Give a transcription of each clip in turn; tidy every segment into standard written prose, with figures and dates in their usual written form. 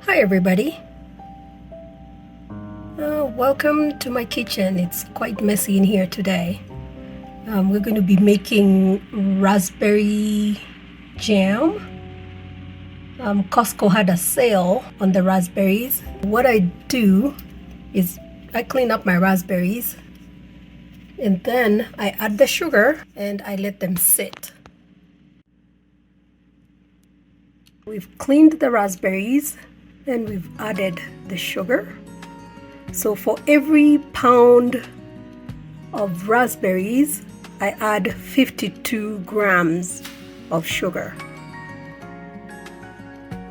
Hi everybody. Welcome to my kitchen. It's quite messy in here today. We're going to be making raspberry jam. Costco had a sale on the raspberries. What I do is I clean up my raspberries and then I add the sugar and I let them sit. We've cleaned the raspberries and we've added the sugar. So for every pound of raspberries, I add 52 grams of sugar.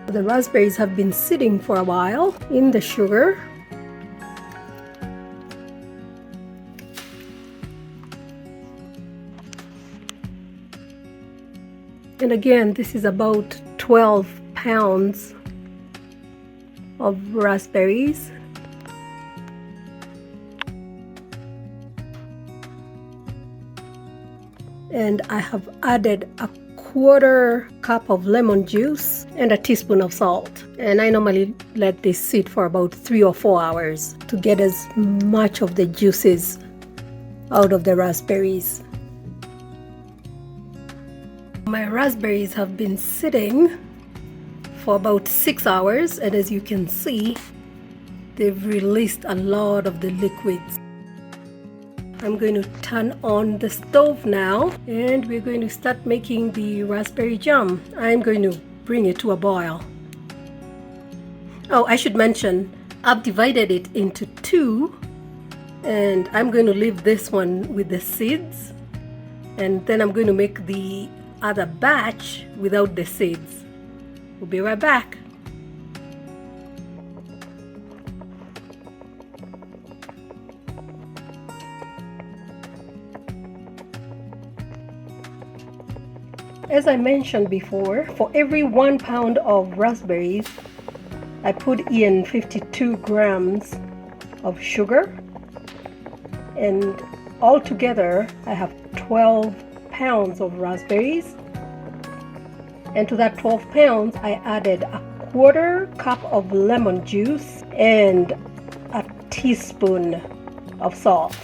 The raspberries have been sitting for a while in the sugar. And again, this is about 12 pounds of raspberries. And I have added a quarter cup of lemon juice and a teaspoon of salt. And I normally let this sit for about 3 or 4 hours to get as much of the juices out of the raspberries. My raspberries have been sitting for about 6 hours, and as you can see, they've released a lot of the liquids. I'm going to turn on the stove now and we're going to start making the raspberry jam. I'm going to bring it to a boil. Oh, I should mention, I've divided it into two and I'm going to leave this one with the seeds and then I'm going to make the other batch without the seeds. We'll be right back. As I mentioned before, for every 1 pound of raspberries, I put in 52 grams of sugar, and altogether I have 12 pounds of raspberries. And to that 12 pounds, I added a quarter cup of lemon juice and a teaspoon of salt.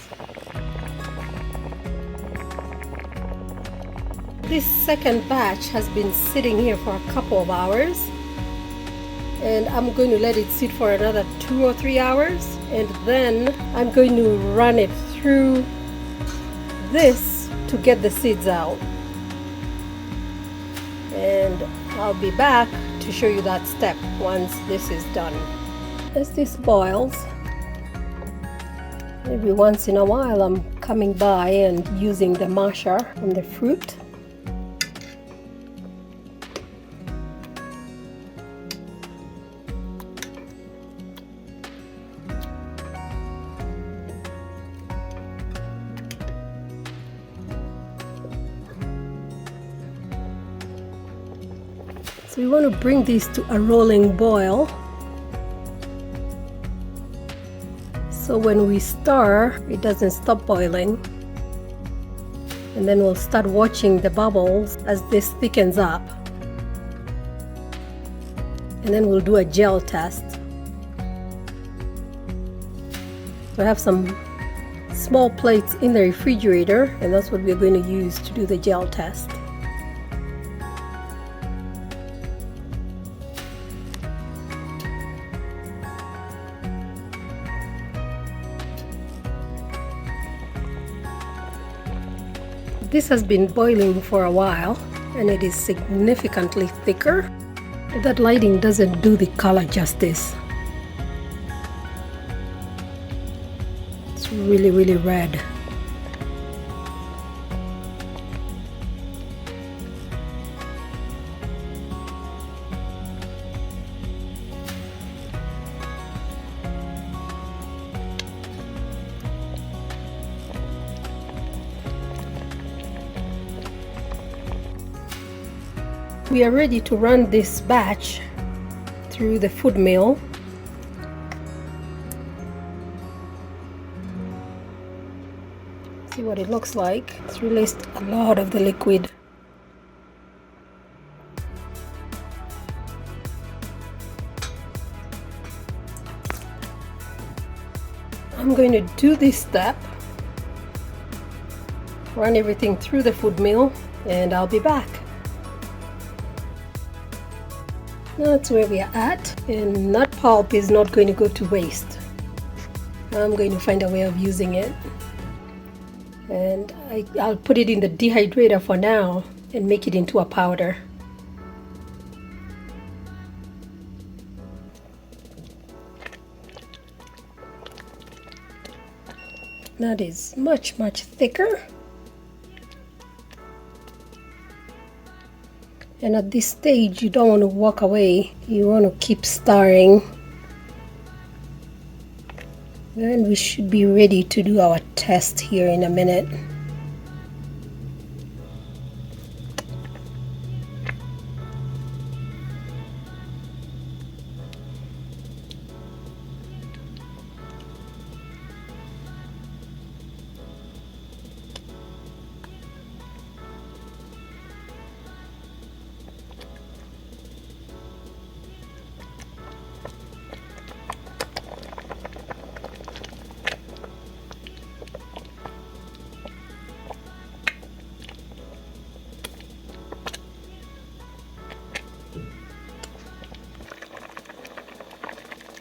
This second batch has been sitting here for a couple of hours and I'm going to let it sit for another 2 or 3 hours and then I'm going to run it through this to get the seeds out. And I'll be back to show you that step once this is done. As this boils, every once in a while I'm coming by and using the masher from the fruit. So we want to bring this to a rolling boil. So when we stir, it doesn't stop boiling. And then we'll start watching the bubbles as this thickens up. And then we'll do a gel test. So I have some small plates in the refrigerator, and that's what we're going to use to do the gel test. This has been boiling for a while and it is significantly thicker. That lighting doesn't do the color justice. It's really red. We are ready to run this batch through the food mill. See what it looks like. It's released a lot of the liquid. I'm going to do this step, run everything through the food mill, and I'll be back. That's where we are at, and nut pulp is not going to go to waste. I'm going to find a way of using it, and I'll put it in the dehydrator for now and make it into a powder. That is much thicker. And at this stage, you don't want to walk away. You want to keep stirring. And we should be ready to do our test here in a minute.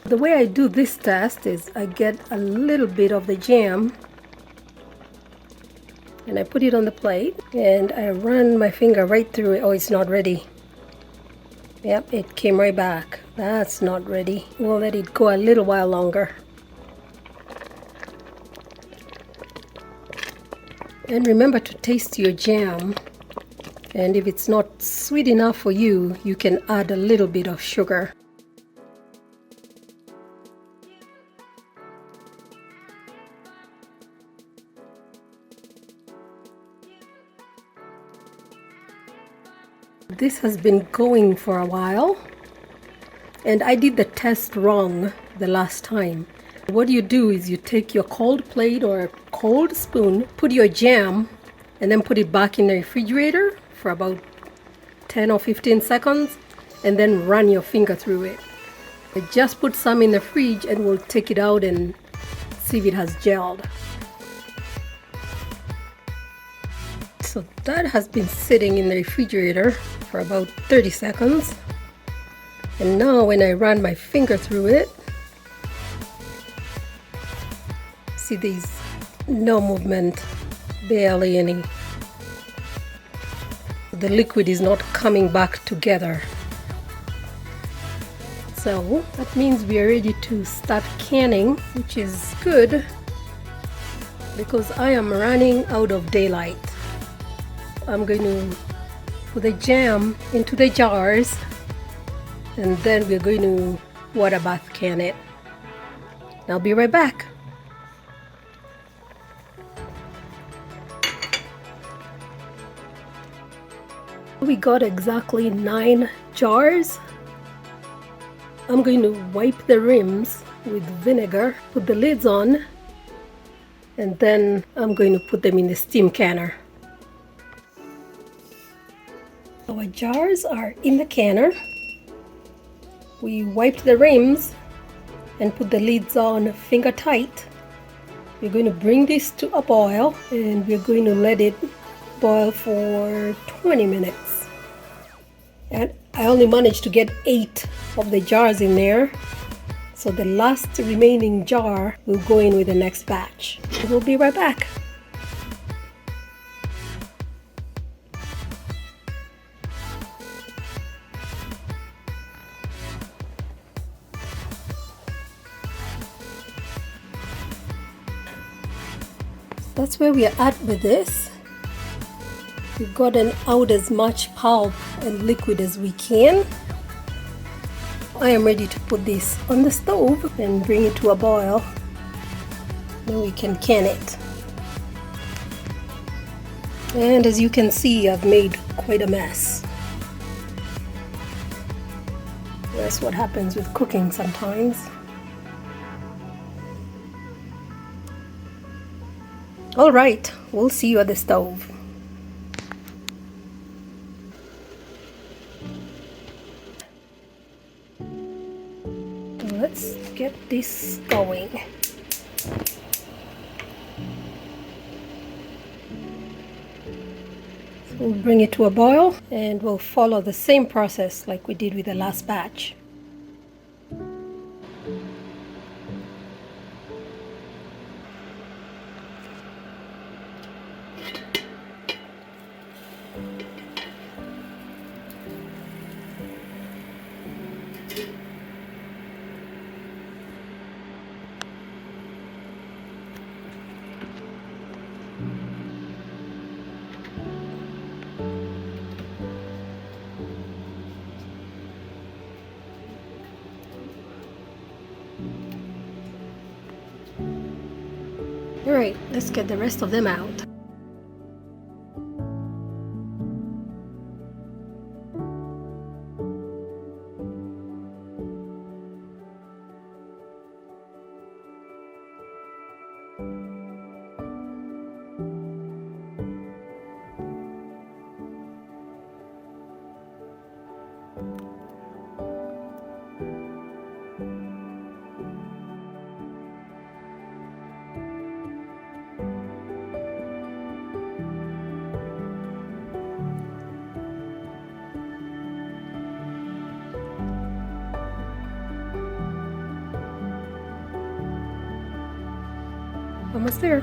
The way I do this test is I get a little bit of the jam and I put it on the plate and I run my finger right through it. Oh, it's not ready. Yep, it came right back. That's not ready. We'll let it go a little while longer. And remember to taste your jam. And if it's not sweet enough for you, you can add a little bit of sugar. This has been going for a while, and I did the test wrong the last time. What you do is you take your cold plate or a cold spoon, put your jam, and then put it back in the refrigerator for about 10 or 15 seconds, and then run your finger through it. I just put some in the fridge and we'll take it out and see if it has gelled. So that has been sitting in the refrigerator for about 30 seconds. And now when I run my finger through it, see there's no movement, barely any. The liquid is not coming back together. So that means we are ready to start canning, which is good because I am running out of daylight. I'm going to put the jam into the jars and then we're going to water bath can it. I'll be right back. We got exactly 9 jars. I'm going to wipe the rims with vinegar, put the lids on, and then I'm going to put them in the steam canner. Our jars are in the canner. We wiped the rims and put the lids on finger tight. We're going to bring this to a boil and we're going to let it boil for 20 minutes. And I only managed to get 8 of the jars in there. So the last remaining jar will go in with the next batch. We'll be right back. That's where we are at with this. We've gotten out as much pulp and liquid as we can. I am ready to put this on the stove and bring it to a boil. Then we can can it. And as you can see, I've made quite a mess. That's what happens with cooking sometimes. All right, we'll see you at the stove. Let's get this going. So we'll bring it to a boil and we'll follow the same process like we did with the last batch. Alright, let's get the rest of them out. Almost there.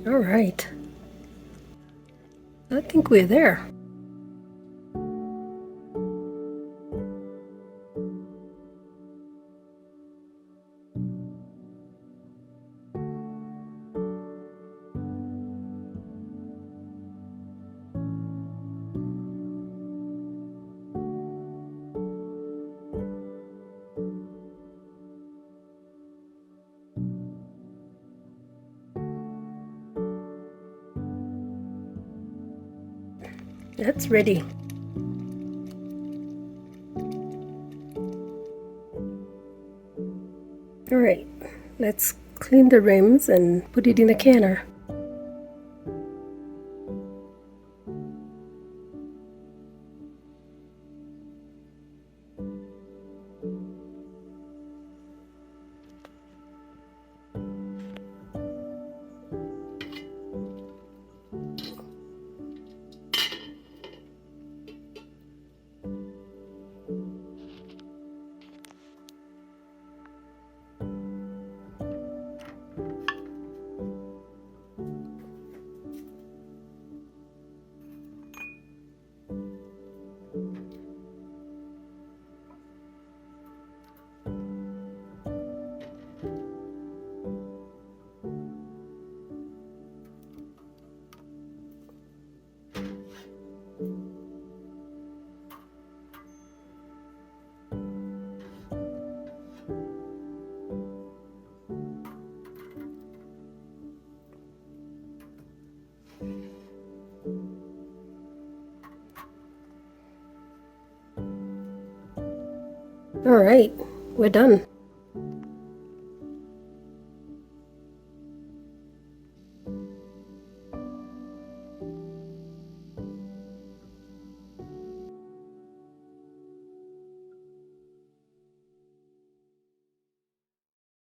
All right. I think we're there. That's ready. All right, let's clean the rims and put it in a canner. All right, we're done.